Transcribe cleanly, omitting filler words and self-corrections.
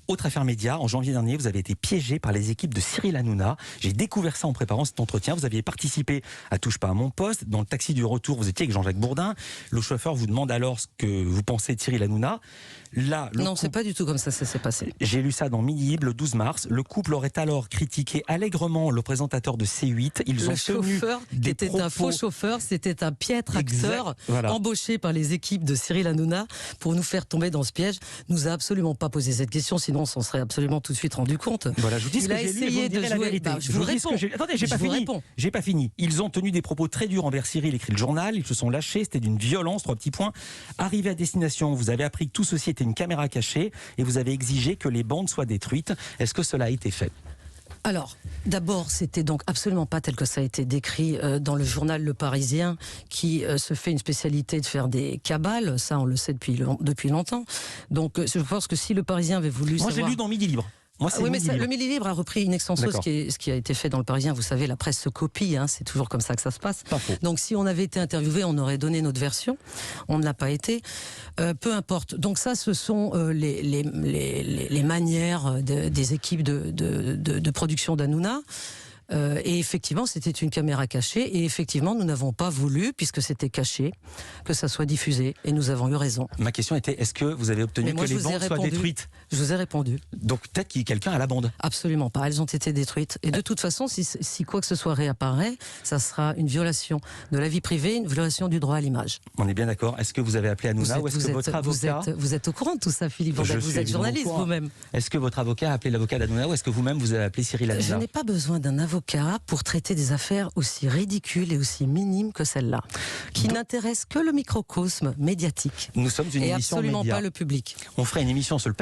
Autre affaire média, en janvier dernier, vous avez été piégé par les équipes de Cyril Hanouna. J'ai découvert ça en préparant cet entretien. Vous aviez participé à Touche pas à mon poste. Dans le taxi du retour, vous étiez avec Jean-Jacques Bourdin. Le chauffeur vous demande alors ce que vous pensez de Cyril Hanouna. Là, non, c'est pas du tout comme ça s'est passé. J'ai lu ça dans Midi Libre le 12 mars. Le couple aurait alors critiqué allègrement le présentateur de C8. Ils ont le chauffeur, qui était un faux chauffeur, c'était un piètre acteur embauché par les équipes de Cyril Hanouna pour nous faire tomber dans ce piège. Nous a absolument pas posé cette question, sinon on s'en serait absolument tout de suite rendu compte. Voilà, je vous dis ce que j'ai lu et vous me direz la vérité. Je vous réponds. Attendez, j'ai pas fini. Ils ont tenu des propos très durs envers Cyril, écrit le journal. Ils se sont lâchés, c'était d'une violence, 3 petits points. Arrivé à destination, vous avez appris que tout ceci était une caméra cachée et vous avez exigé que les bandes soient détruites. Est-ce que cela a été fait ? Alors, d'abord, c'était donc absolument pas tel que ça a été décrit dans le journal Le Parisien, qui se fait une spécialité de faire des cabales. Ça, on le sait depuis longtemps. Donc, je pense que si Le Parisien avait voulu Moi, j'ai lu dans Midi Libre. Moi, oui, mais le Midi Libre a repris in extenso ce qui a été fait dans le Parisien. Vous savez, la presse se copie, c'est toujours comme ça que ça se passe. Donc si on avait été interviewé, on aurait donné notre version. On ne l'a pas été. Peu importe. Donc ça, ce sont les manières des équipes de production d'Hanouna. Et effectivement, c'était une caméra cachée. Et effectivement, nous n'avons pas voulu, puisque c'était caché, que ça soit diffusé. Et nous avons eu raison. Ma question était, est-ce que vous avez obtenu que les bandes soient détruites ? Je vous ai répondu. Donc peut-être qu'il y a quelqu'un à la bande ? Absolument pas. Elles ont été détruites. Et de toute façon, si quoi que ce soit réapparaît, ça sera une violation de la vie privée, une violation du droit à l'image. On est bien d'accord. Est-ce que vous avez appelé Hanouna ou est-ce que votre avocat... Vous êtes au courant de tout ça, Philippe Vandel. Vous êtes journaliste vous-même. Est-ce que votre avocat a appelé l'avocat d'Hanouna ou est-ce que vous-même vous avez appelé Cyril Hanouna ? Je n'ai pas besoin d'un avocat pour traiter des affaires aussi ridicules et aussi minimes que celle-là, qui n'intéressent que le microcosme médiatique. Nous sommes une émission absolument média. Pas le public. On ferait une émission sur le